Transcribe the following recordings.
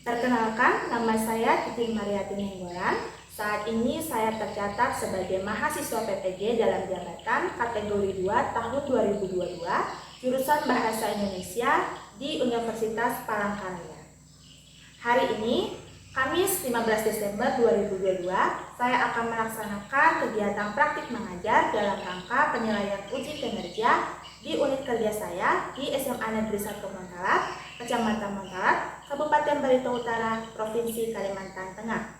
Perkenalkan, nama saya Titin Mariati Nenggolan. Saat ini saya tercatat sebagai mahasiswa PPG dalam jabatan kategori 2 tahun 2022, jurusan Bahasa Indonesia di Universitas Palangkaraya. Hari ini, Kamis 15 Desember 2022, saya akan melaksanakan kegiatan praktik mengajar dalam rangka penilaian uji kinerja di unit kerja saya di SMA Negeri 1 Montalat, Kecamatan Montalat, Kabupaten Barito Utara, Provinsi Kalimantan Tengah.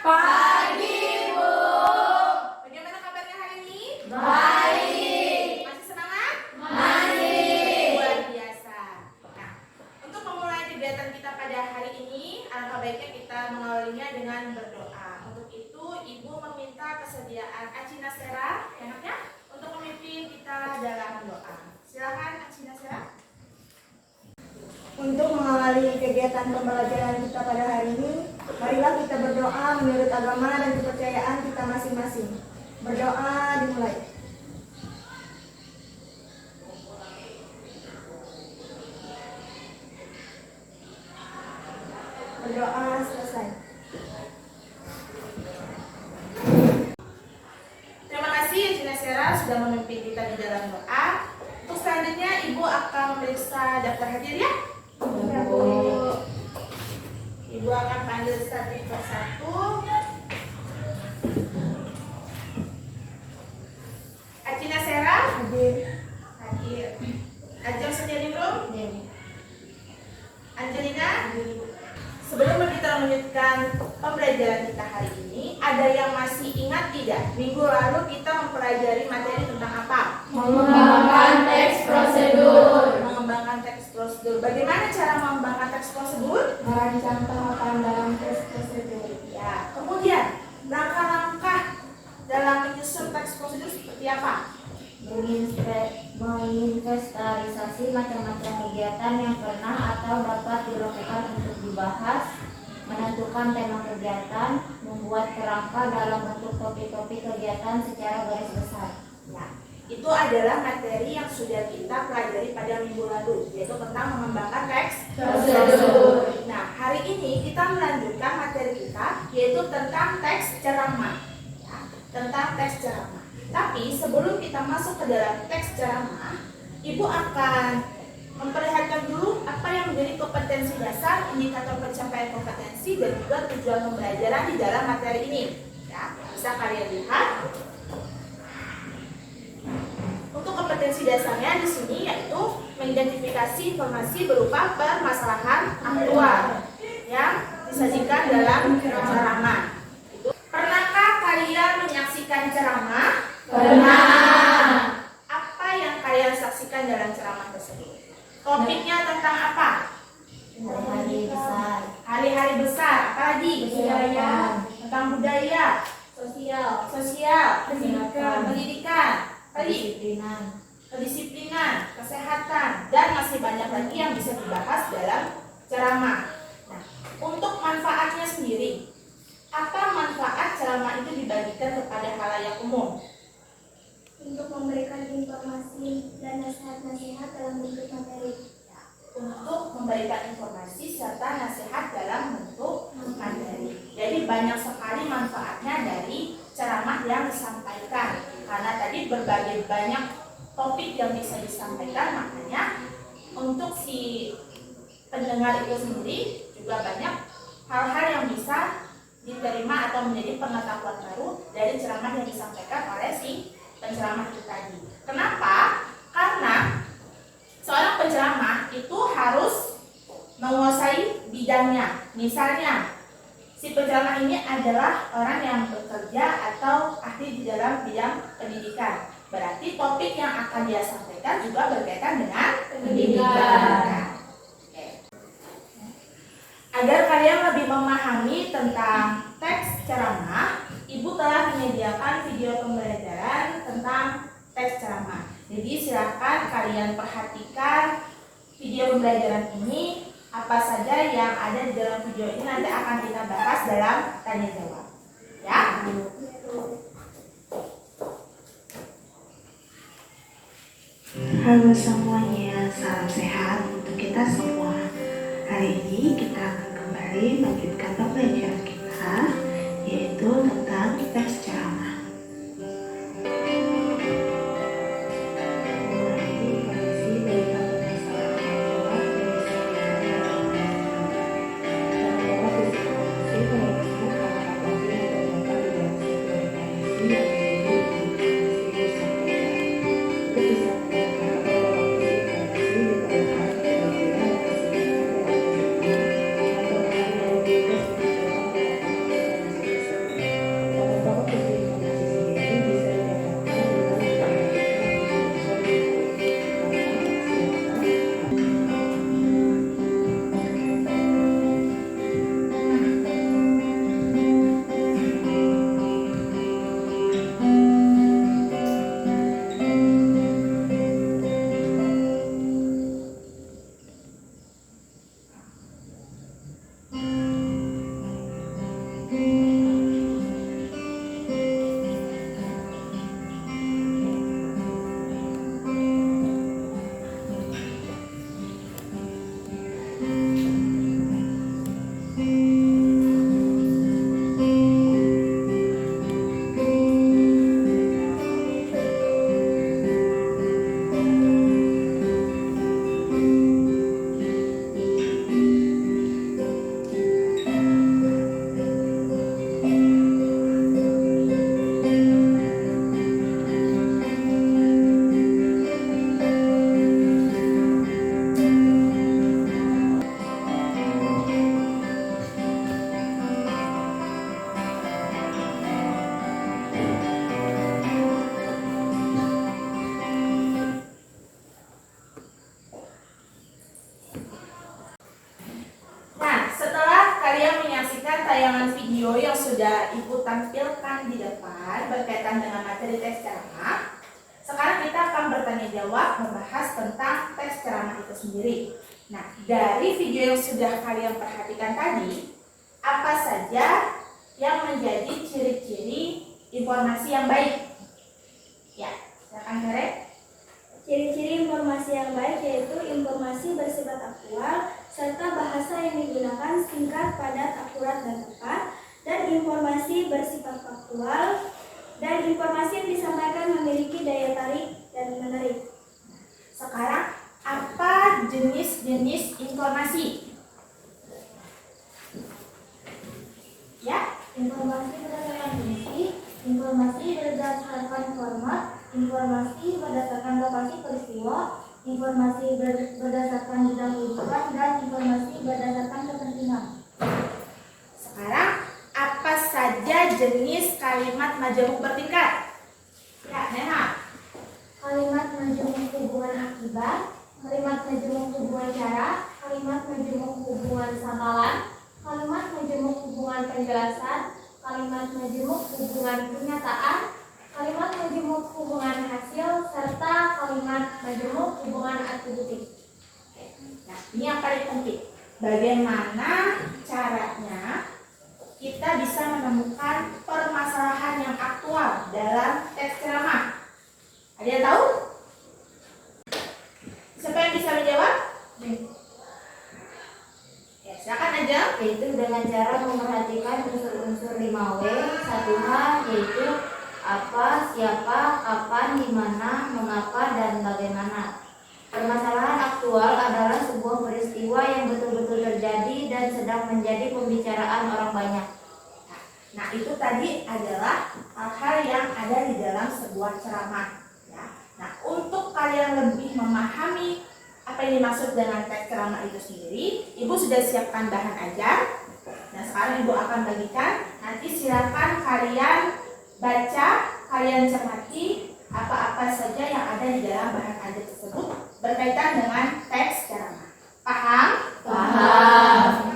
Pagi, Bu. Bagaimana kabarnya hari ini? Baik. Masih semangat? Masih. Luar biasa. Nah, untuk memulai kegiatan kita pada hari ini, alangkah baiknya kita mengawalinya dengan berdoa. Untuk itu, Ibu meminta kesediaan Aci Nasera, enaknya, untuk memimpin kita dalam doa. Silakan Aci Nasera. Untuk mengawali kegiatan pembelajaran kita pada hari ini, marilah kita berdoa menurut agama dan kepercayaan kita masing-masing. Berdoa dimulai. Berdoa selesai. Terima kasih Aci Nasera sudah memimpin kita di dalam doa. Untuk selanjutnya, Ibu akan memeriksa daftar hadir ya? Ya, Bu. Ibu akan panggil satu persatu. Aci Nasera Hadir. hadir. Ajeng Setianingrum, Angelina. Sebelum kita melanjutkan pembelajaran kita hari ini, ada yang masih ingat tidak? Minggu lalu kita mempelajari materi tentang apa? Mengembangkan teks prosedur. Mengembangkan teks prosedur. Bagaimana cara mengembangkan teks prosedur? Merancang tahapan dalam tes prosedur. Ya, kemudian langkah-langkah dalam menyusun teks prosedur seperti apa? Menginventarisasi macam-macam kegiatan yang pernah atau dapat dilakukan untuk dibahas, menentukan tema kegiatan, membuat kerangka dalam bentuk topik-topik kegiatan secara garis besar. Ya, itu adalah materi yang sudah kita pelajari pada minggu lalu, yaitu tentang mengembangkan teks Prosedur. Nah, hari ini kita melanjutkan materi kita, yaitu tentang teks ceramah. Ya, tentang teks ceramah. Tapi sebelum kita masuk ke dalam teks ceramah, Ibu akan memperlihatkan dulu apa yang menjadi kompetensi dasar, indikator pencapaian kompetensi, dan juga tujuan pembelajaran di dalam materi ini. Ya, bisa kalian lihat. Untuk kompetensi dasarnya di sini yaitu mengidentifikasi informasi berupa permasalahan aktual yang disajikan dalam ceramah. Pernahkah kalian menyaksikan ceramah? Pernah. Apa yang kalian saksikan dalam ceramah tersebut? Topiknya tentang apa? Hari besar, Hari-hari besar. Apalagi? Budaya. Tentang budaya, sosial, pendidikan, kedisiplinan, kedisiplinan, kesehatan, dan masih banyak lagi yang bisa dibahas dalam ceramah. Nah, untuk manfaatnya sendiri, apa manfaat ceramah itu dibagikan kepada khalayak umum? Untuk memberikan informasi dan nasihat-nasihat dalam bentuk materi. Untuk memberikan informasi serta nasihat dalam bentuk materi. Jadi banyak sekali manfaatnya dari ceramah yang disampaikan. Karena tadi berbagai banyak topik yang bisa disampaikan, makanya untuk si pendengar itu sendiri juga banyak hal-hal yang bisa diterima atau menjadi pengetahuan baru dari ceramah yang disampaikan oleh si penceramah itu tadi. Kenapa? Karena seorang penceramah itu harus menguasai bidangnya. Misalnya, si penceramah ini adalah orang yang bekerja atau ahli di dalam bidang pendidikan. Berarti topik yang akan dia sampaikan juga berkaitan dengan pendidikan. Oke. Agar kalian lebih memahami tentang teks ceramah, Ibu telah menyediakan video pembelajaran tentang teks ceramah. Jadi silakan kalian perhatikan video pembelajaran ini. Apa saja yang ada di dalam video ini nanti akan kita bahas dalam tanya jawab. Ya. Halo semuanya, salam sehat untuk kita semua. Hari ini kita akan kembali melanjutkan pembelajaran kita, yaitu tentang teks ceramah. tayangan video yang sudah Ibu tampilkan di depan berkaitan dengan materi teks ceramah, sekarang kita akan bertanya jawab membahas tentang teks ceramah itu sendiri. Nah, dari video yang sudah kalian perhatikan tadi, apa saja yang menjadi ciri-ciri informasi yang baik? Ya, silakan Kare. Ciri-ciri informasi yang baik yaitu informasi bersifat aktual, serta bahasa yang digunakan singkat, padat, akurat, dan tepat, dan informasi bersifat faktual, dan informasi yang disampaikan memiliki daya tarik dan menarik. Sekarang, apa jenis-jenis informasi? Ya, Informasi berdasarkan fungsi, informasi berdasarkan format, informasi berdasarkan lokasi peristiwa, informasi berdasarkan bidang kehidupan, dan informasi berdasarkan kepentingan. sekarang apa saja jenis kalimat majemuk bertingkat? Ya, Neha. Kalimat majemuk hubungan akibat, kalimat majemuk hubungan cara, kalimat majemuk hubungan samalan, kalimat majemuk hubungan penjelasan, kalimat majemuk hubungan pernyataan, kalimat majemuk hubungan hasil, serta kalimat majemuk hubungan atributif. Nah, ini yang paling penting. Bagaimana caranya kita bisa menemukan permasalahan yang aktual dalam teks ceramah? Ada yang tahu? Siapa yang bisa menjawab? Ya, silakan aja. Yaitu dengan cara memperhatikan unsur-unsur 5W. 1H yaitu apa, siapa, kapan, di mana, mengapa, dan bagaimana. Permasalahan aktual adalah sebuah peristiwa yang betul-betul terjadi dan sedang menjadi pembicaraan orang banyak. Nah, Nah, itu tadi adalah hal-hal yang ada di dalam sebuah ceramah. Ya. Nah, untuk kalian lebih memahami apa yang dimaksud dengan teks ceramah itu sendiri, Ibu sudah siapkan bahan ajar. Nah, sekarang Ibu akan bagikan. Nanti silakan kalian baca, kalian cermati apa-apa saja yang ada di dalam bahan ajar tersebut berkaitan dengan teks ceramah. Paham? Paham.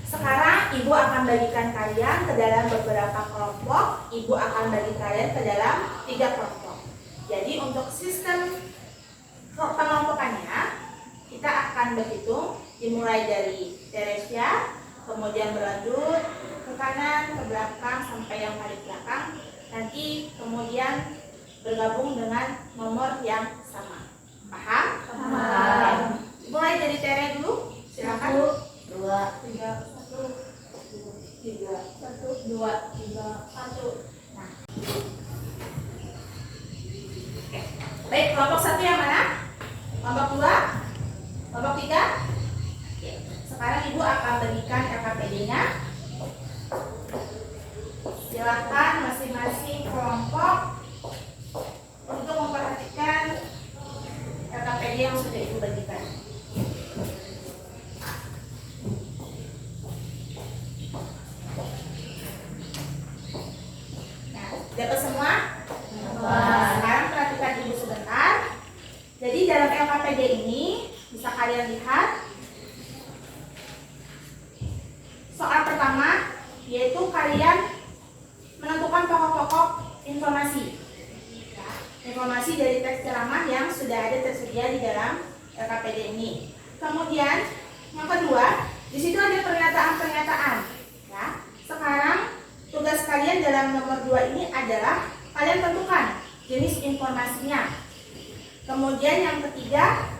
Sekarang Ibu akan bagikan kalian ke dalam beberapa kelompok. Ibu akan bagi kalian ke dalam 3 kelompok. Jadi untuk sistem pengelompokannya, kita akan berhitung dimulai dari Teresia, kemudian berlanjut ke kanan, ke belakang, sampai yang paling belakang. Nanti kemudian bergabung dengan nomor yang sama. Paham? Paham. Mulai dari Tere dulu, silakan. 2, 3, 1, 3, 1, 2, 3, 1. Nah. Oke. Baik, kelompok 1 yang mana? Kelompok 2? Kelompok 3? Oke. Sekarang Ibu akan bagikan LKPD-nya. Silakan masing-masing kelompok untuk memperhatikan LKPD yang sudah Ibu bagikan. Dapat semua? Sekarang perhatikan Ibu sebentar. Jadi dalam LKPD ini bisa kalian lihat soal pertama, yaitu kalian menentukan pokok-pokok informasi. Ya, informasi dari teks ceramah yang sudah ada tersedia di dalam LKPD ini. Kemudian yang kedua, di situ ada pernyataan-pernyataan. Ya, sekarang tugas kalian dalam nomor 2 ini adalah kalian tentukan jenis informasinya. Kemudian yang ketiga,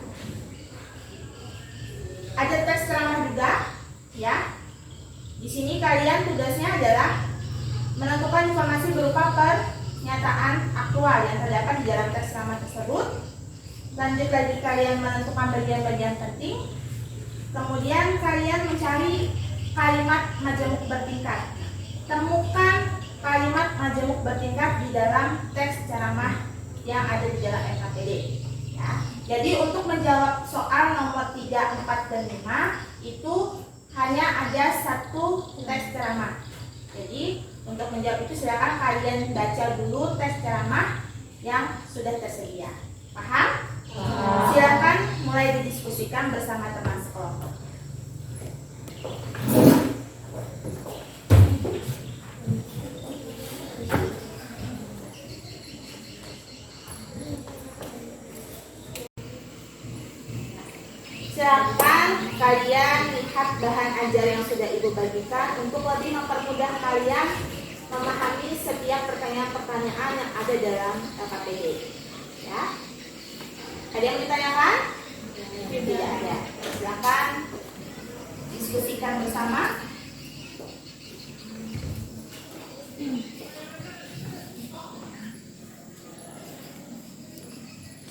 ada teks ceramah juga, ya. Di sini kalian tugasnya adalah menentukan informasi berupa pernyataan aktual yang terdapat di dalam teks ceramah tersebut. Lanjut lagi kalian menentukan bagian-bagian penting. Kemudian kalian mencari kalimat majemuk bertingkat. Temukan kalimat majemuk bertingkat di dalam teks ceramah yang ada di dalam LKPD. Ya. Jadi untuk menjawab soal nomor 3, 4, dan 5 itu hanya ada 1 teks ceramah. Jadi untuk menjawab itu silakan kalian baca dulu teks ceramah yang sudah tersedia. Paham? Paham. Silakan mulai didiskusikan bersama teman sekelompok. Silakan kalian lihat bahan ajar yang sudah Ibu bagikan untuk lebih mempermudah kalian memahami setiap pertanyaan-pertanyaan yang ada dalam LKPD. Ya. Ada yang ditanyakan? Tidak ada. Silakan diskusikan bersama.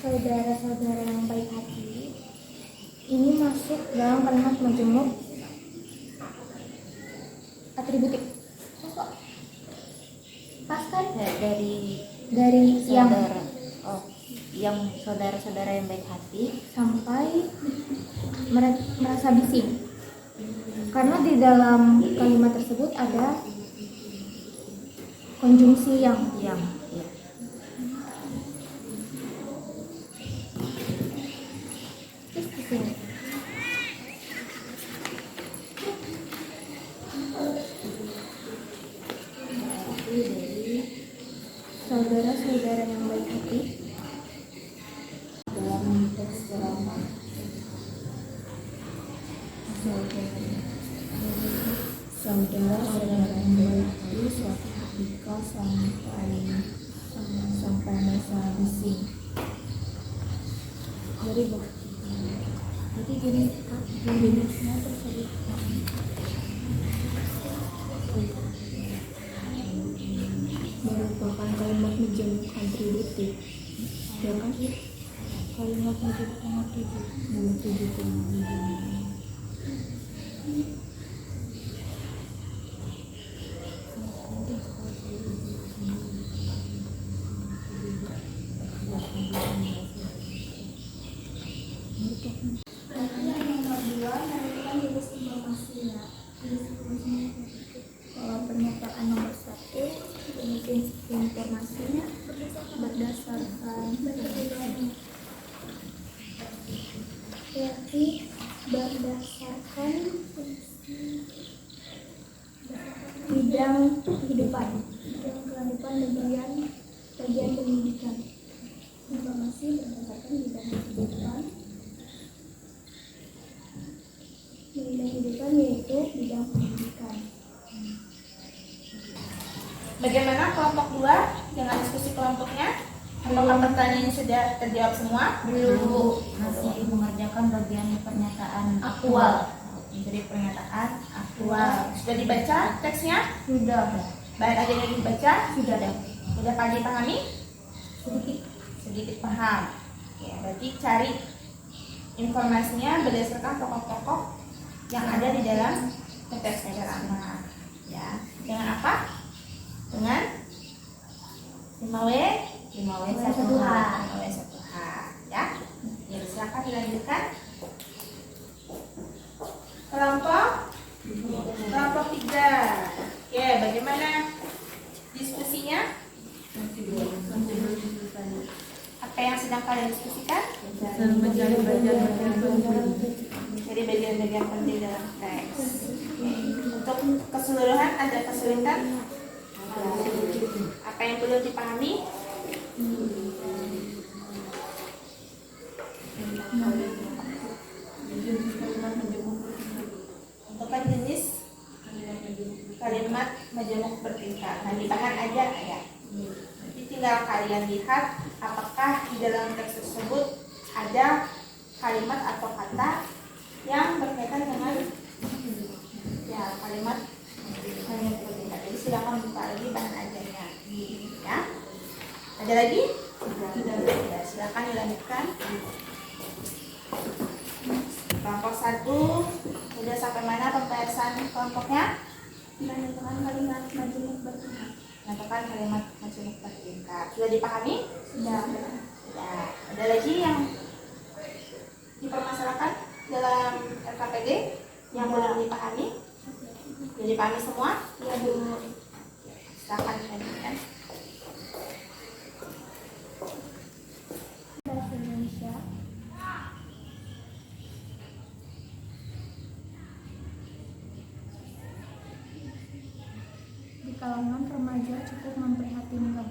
Saudara-saudara yang baik hati, ini masuk dalam kalimat majemuk atributif. Pas kan? Dari yang saudara, yang saudara-saudara yang baik hati sampai merasa bising. Karena di dalam kalimat tersebut ada konjungsi yang. ya. Terus di sini. Dari Saudara-saudara yang baik hati dalam teks ceramah saudara-saudara yang baik hati suatu ketika sampai masa bising. dari bukti. Jadi gini, jenisnya tersebut. Merupakan kalimat majemuk atributif, ya kan? Kalimat majemuk atributif. Nomor 2 menentukan jenis informasinya. Jenis informasinya kalau pernyataan nomor 1 jenis informasinya berdasarkan berarti berdasarkan bidang kehidupan bagian pendidikan. Informasi berdasarkan bidang kehidupan yaitu bidang pendidikan. Bagaimana kelompok 2 dengan diskusi kelompoknya? Apakah pertanyaannya sudah terjawab semua? Belum, masih mengerjakan bagian pernyataan aktual. Jadi pernyataan aktual. Sudah dibaca teksnya? Sudah. Baik, ada yang dibaca? Sudah ada. Sudah pahami? Sedikit paham. Ya, berarti cari informasinya berdasarkan tokoh-tokoh yang ada di dalam teks ceramah. Ya, dengan apa? Dengan 5W 5W1H. ya. Ya, silakan dilanjutkan. Kelompok 3. Oke, bagaimana diskusinya? Apa yang sedang kalian diskusikan? Jadi bagian-bagian penting dalam teks. Untuk keseluruhan ada kesulitan? Apa yang belum dipahami? Untuk jenis kalimat majemuk bertingkat. Nah, dibahas aja ya. Jadi tinggal kalian lihat apakah di dalam teks tersebut ada kalimat atau kata yang berkaitan dengan ya kalimat bertingkat. Jadi silakan buka lagi bahan ajarnya. Ya. Ada lagi? Ya, silakan dilanjutkan. Kelompok 1 sudah sampai mana pembahasan kelompoknya? Menentukan kalimat majemuk bertingkat. Menentukan kalimat majemuk bertingkat. Sudah dipahami? Sudah. Ya. Ada lagi yang dipermasalahkan dalam RKPD yang belum dipahami? Sudah dipahami semua? Ya, Bu. Silakan dilanjutkan. Bahasa Indonesia. Di kalangan remaja cukup memprihatinkan.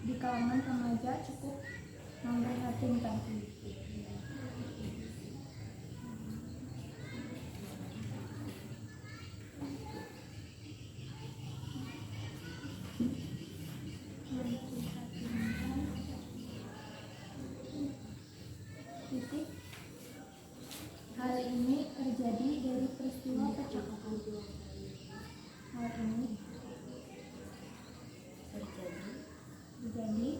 Di kalangan remaja cukup memprihatinkan. Titik. Hal ini terjadi dari peristiwa percakapan. Hal ini terjadi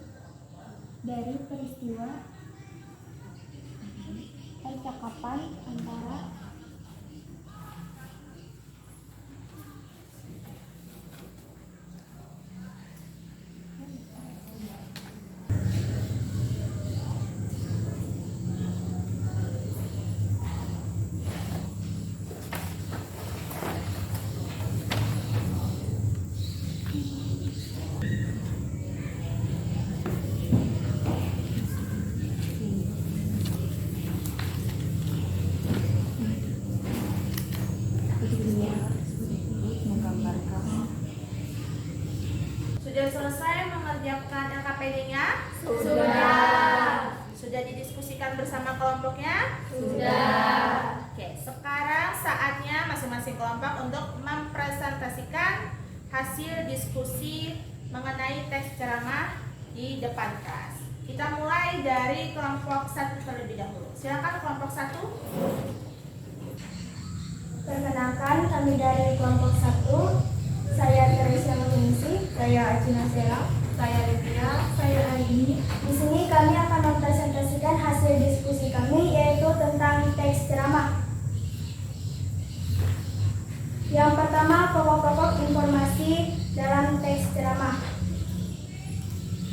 dari peristiwa percakapan antara Sudah selesai mengerjakan LKPD-nya? Sudah didiskusikan bersama kelompoknya? Oke, sekarang saatnya masing-masing kelompok untuk mempresentasikan hasil diskusi mengenai teks ceramah di depan kelas. Kita mulai dari kelompok 1 terlebih dahulu. Silakan kelompok 1. Perkenalkan, kami dari kelompok 1. Saya Teresia Mengisi, saya Acina Sela, saya Livia, saya Aini. Di sini kami akan mempresentasikan hasil diskusi kami, yaitu tentang teks ceramah. Yang pertama, pokok-pokok informasi dalam teks ceramah.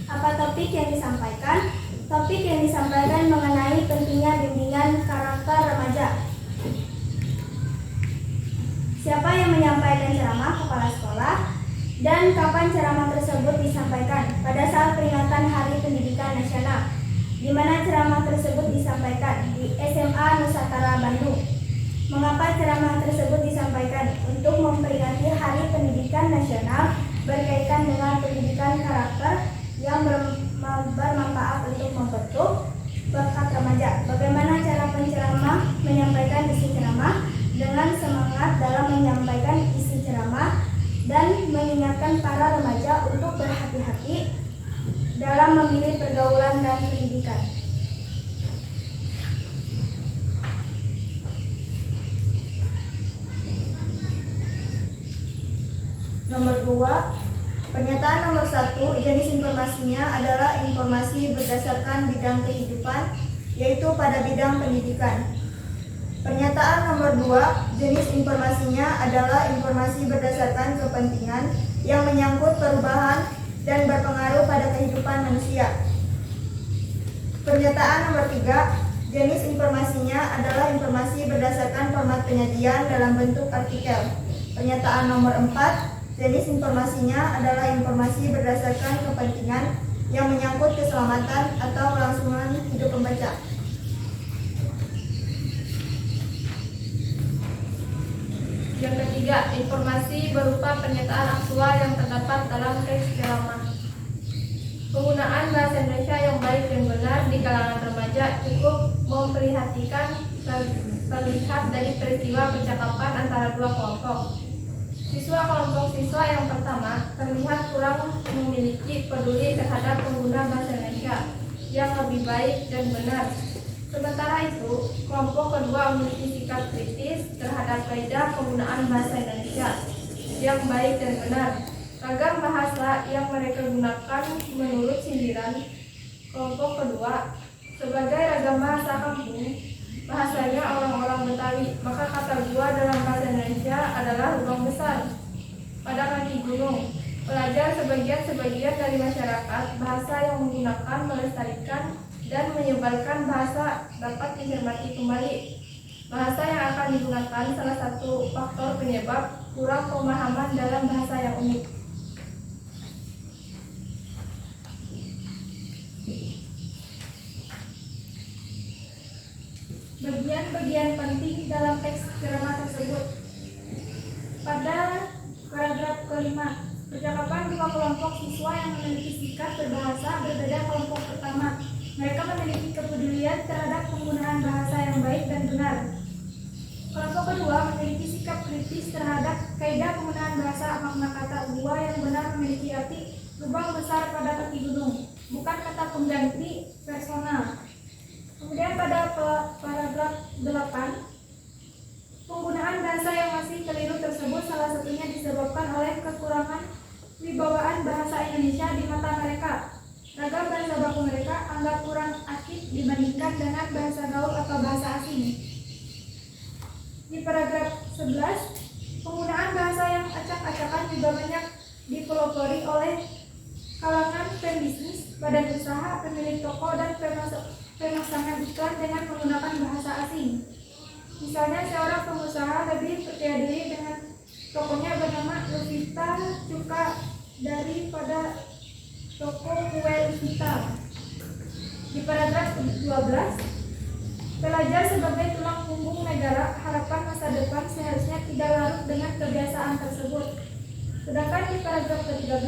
Apa topik yang disampaikan? Topik yang disampaikan mengenai pentingnya bimbingan karakter remaja. Siapa yang menyampaikan ceramah? Kepala sekolah. Dan kapan ceramah tersebut disampaikan? Pada saat peringatan Hari Pendidikan Nasional. Di mana ceramah tersebut disampaikan? Di SMA Nusantara Bandung. Mengapa ceramah tersebut disampaikan? Untuk memperingati Hari Pendidikan Nasional berkaitan dengan pendidikan karakter yang bermanfaat untuk membentuk bakat remaja. Bagaimana cara penceramah menyampaikan isi ceramah? Dengan semangat dalam menyampaikan isi ceramah dan mengingatkan para remaja untuk berhati-hati dalam memilih pergaulan dan pendidikan. Nomor 2, pernyataan nomor 1, jenis informasinya adalah informasi berdasarkan bidang kehidupan, yaitu pada bidang pendidikan. Pernyataan nomor 2, jenis informasinya adalah informasi berdasarkan kepentingan yang menyangkut perubahan dan berpengaruh pada kehidupan manusia. Pernyataan nomor 3, jenis informasinya adalah informasi berdasarkan format penyajian dalam bentuk artikel. Pernyataan nomor 4, jenis informasinya adalah informasi berdasarkan kepentingan yang menyangkut keselamatan atau kelangsungan hidup pembaca. Yang ketiga, informasi berupa pernyataan aktual yang terdapat dalam teks ceramah. Penggunaan bahasa Indonesia yang baik dan benar di kalangan remaja cukup memprihatinkan terlihat dari peristiwa percakapan antara dua kelompok. Siswa kelompok siswa yang pertama terlihat kurang memiliki peduli terhadap pengguna bahasa Indonesia yang lebih baik dan benar. Sementara itu, kelompok kedua memiliki sikap kritis terhadap kaidah penggunaan bahasa Indonesia yang baik dan benar. Ragam bahasa yang mereka gunakan menurut sindiran kelompok kedua sebagai ragam bahasa kampung, bahasanya orang-orang Betawi, maka kata gua dalam bahasa Indonesia adalah lubang besar pada kaki gunung. Pelajar sebagian dari masyarakat bahasa yang menggunakan melestarikan dan menyebarkan bahasa dapat dicermati kembali. Bahasa yang akan digunakan salah satu faktor penyebab kurang pemahaman dalam bahasa yang unik. Bagian-bagian penting dalam teks ceramah tersebut. Pada paragraf kelima, percakapan dua kelompok siswa yang memiliki sikap berbahasa berbeda. Kelompok pertama, mereka memiliki kepedulian terhadap penggunaan bahasa yang baik dan benar. Kelompok kedua memiliki sikap kritis terhadap kaidah penggunaan bahasa. Makna kata gua yang benar memiliki arti lubang besar pada kaki gunung, bukan kata pengganti personal. Kemudian pada paragraf 8, penggunaan bahasa yang masih keliru tersebut salah satunya disebabkan oleh kekurangan wibawaan bahasa Indonesia di mata mereka. Ragam bahasa baku mereka bersingkat dengan bahasa gaul atau bahasa asing. Di paragraf 11, penggunaan bahasa yang acak-acakan juga banyak dipelopori oleh kalangan pembisnis, badan usaha, pemilik toko, dan pemasangan iklan dengan menggunakan bahasa asing. Misalnya, seorang pengusaha lebih percaya diri dengan tokonya bernama Luvita Cuka daripada toko kue Luvita. Di paragraf 12, pelajar sebagai tulang punggung negara, harapan masa depan seharusnya tidak larut dengan kebiasaan tersebut. Sedangkan di paragraf ke-13,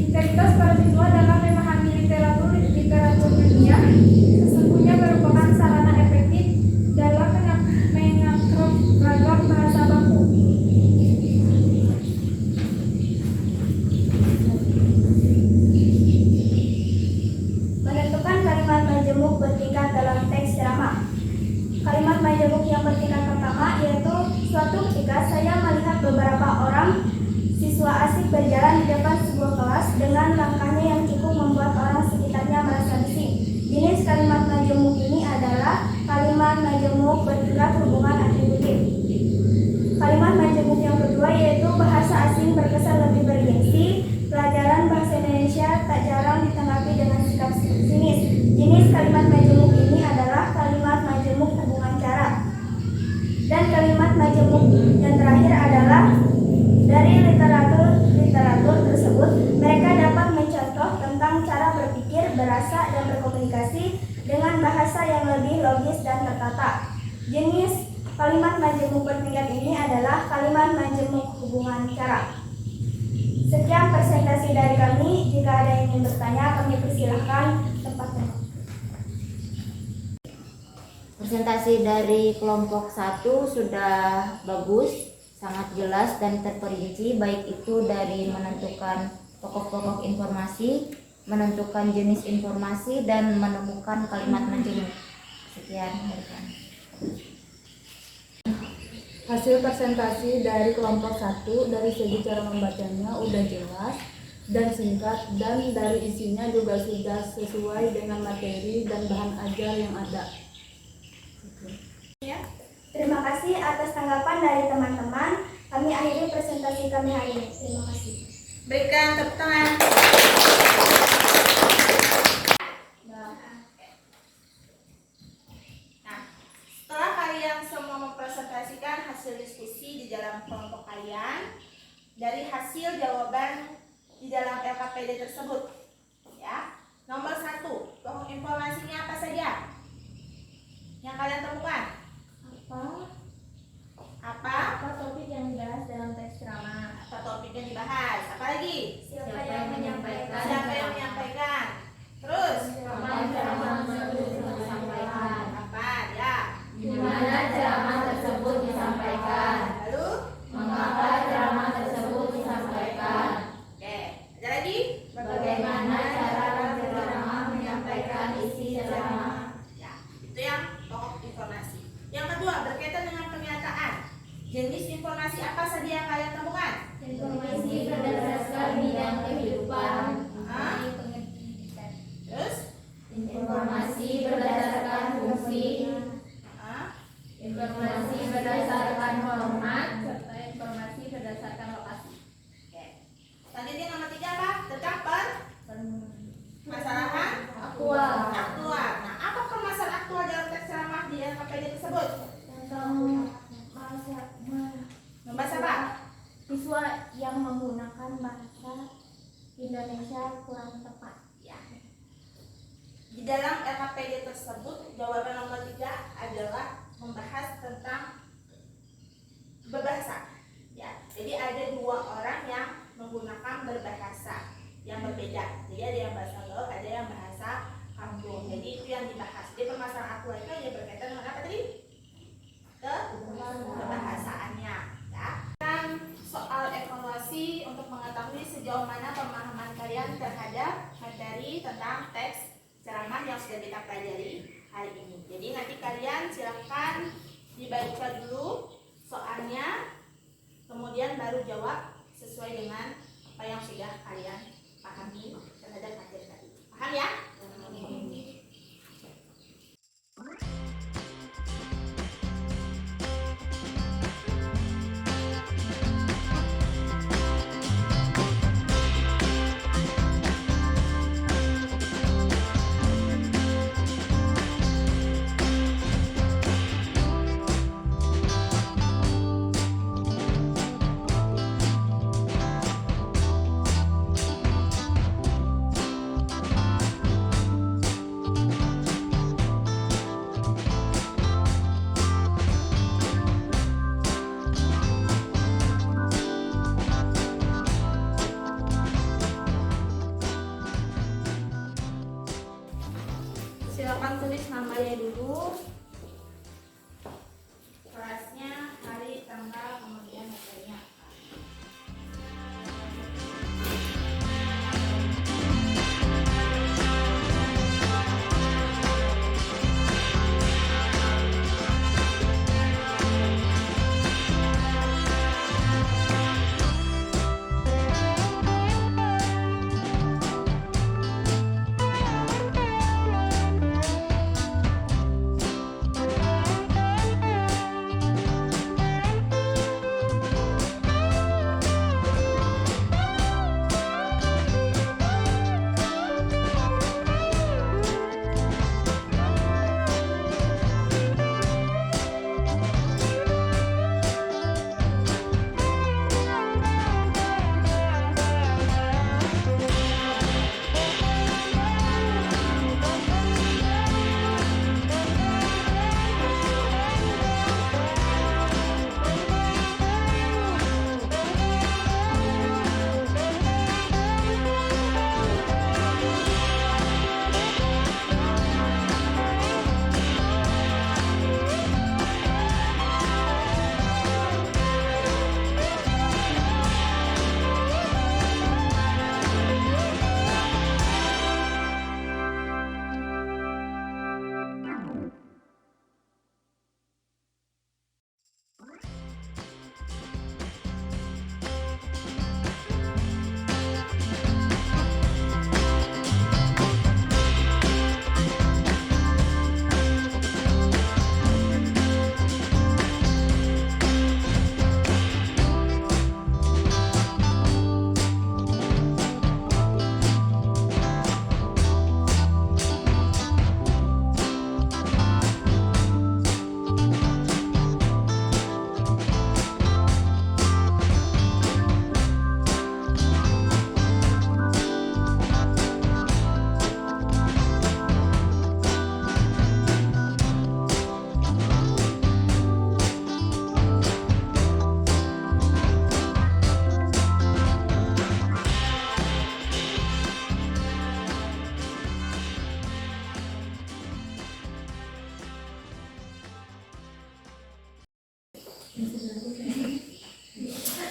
integritas para siswa dalam memahami literatur dunia sesungguhnya merupakan sarana efektif dalam mengakrab ragam bahasa baku. Menentukan kalimat majemuk bertingkat dalam teks ceramah. Kalimat majemuk yang bertingkat pertama yaitu suatu ketika saya melihat beberapa orang siswa asik berjalan di depan sebuah kelas dengan langkahnya yang cukup membuat orang sekitarnya merasa bising. Jenis kalimat majemuk ini adalah kalimat majemuk bertingkat hubungan atributif. Kalimat majemuk yang kedua yaitu bahasa asing berkesan lebih bergengsi. Pelajaran bahasa Indonesia tak jarang ditanggapi dengan sikap sinis. Jenis kalimat majemuk ini adalah kalimat majemuk hubungan cara. Dan kalimat majemuk yang terakhir adalah dari literatur tersebut, mereka dapat mencontoh tentang cara berpikir, berasa, dan berkomunikasi dengan bahasa yang lebih logis dan tertata. Jenis kalimat majemuk bertingkat ini adalah kalimat majemuk hubungan cara. Sekian presentasi dari kami. Jika ada yang ingin bertanya, kami persilahkan tempatnya. Presentasi dari kelompok 1 sudah bagus, sangat jelas dan terperinci, baik itu dari menentukan pokok-pokok informasi, menentukan jenis informasi, dan menemukan kalimat majemuk. Sekian dari kami. Hasil presentasi dari kelompok 1 dari segi cara membacanya udah jelas dan singkat, dan dari isinya juga sudah sesuai dengan materi dan bahan ajar yang ada. Terima kasih atas tanggapan dari teman-teman. Kami akhiri presentasi kami hari ini. Terima kasih. Berikan tepuk tangan. Nah, setelah kalian semua mempresentasikan hasil diskusi di dalam kelompok kalian dari hasil jawaban di dalam LKPD tersebut, ya. Nomor 1, pokok informasinya apa saja yang kalian temukan? Apa topik yang dibahas dalam teks ceramah? Apa topik yang dibahas? Apa lagi? Siapa yang menyampaikan? Siapa yang menyampaikan? Terus? Kapan ceramah tersebut disampaikan? Kapan? Ya. Di mana ceramah tersebut disampaikan? Lalu? Mengapa ceramah tersebut disampaikan? Oke. Ada lagi? Bagaimana cara penceramah menyampaikan isi ceramah? Ya. Itu yang pokok informasi. Yang kedua, berkaitan dengan pernyataan. Jenis informasi apa saja yang kalian temukan? Informasi berdasarkan bidang kehidupan. Terus? Informasi berdasarkan fungsi. Informasi berdasarkan format, serta informasi berdasarkan lokasi. Oke. Selanjutnya nomor 3 apa? Tentang permasalahan Aktual. aktual. Nah, apa permasalahan aktual dalam teks ceramah di LKPD tersebut? Tentang Membahas apa? siswa yang menggunakan bahasa Indonesia kurang tepat. Ya. Di dalam LKPD tersebut, jawaban nomor 3 adalah membahas tentang berbahasa. Ya, jadi ada 2 orang yang menggunakan berbahasa yang berbeda. Jadi ada yang bahasa gaul, ada yang bahasa kampung. Jadi itu yang dibahas. Jadi permasalahan aktual itu yang berkaitan dengan apa tadi? Kebahasaannya. Ya. Dan soal evaluasi untuk mengetahui sejauh mana pemahaman kalian terhadap materi tentang teks ceramah yang sudah kita pelajari hari ini. Jadi nanti kalian silakan dibaca dulu soalnya, kemudian baru jawab sesuai dengan apa yang sudah kalian pahami terhadap materi tadi. Paham ya? Silakan tulis namanya dulu. Kelasnya, hari, tanggal, kemudian materinya.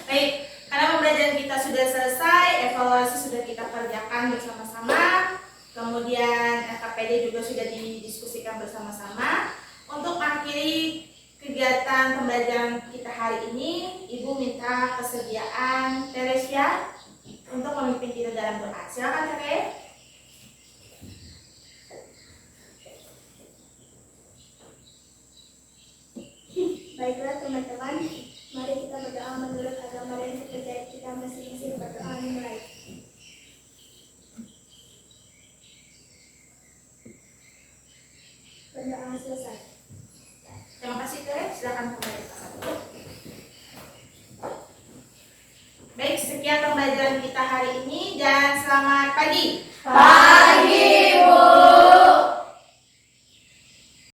Baik, karena pembelajaran kita sudah selesai, evaluasi sudah kita kerjakan bersama-sama, kemudian LKPD juga sudah didiskusikan bersama-sama. Untuk mengakhiri kegiatan pembelajaran kita hari ini, Ibu minta kesediaan Teresia untuk memimpin kita dalam doa. Silakan Tere. Baiklah teman-teman, mari kita berdoa menurut agama dan kepercayaan kita masing-masing. Berdoa dimulai. Berdoa selesai. Terima kasih Tere, silakan kembali. Baik, sekian pembelajaran kita hari ini dan selamat pagi. Pagi, Bu.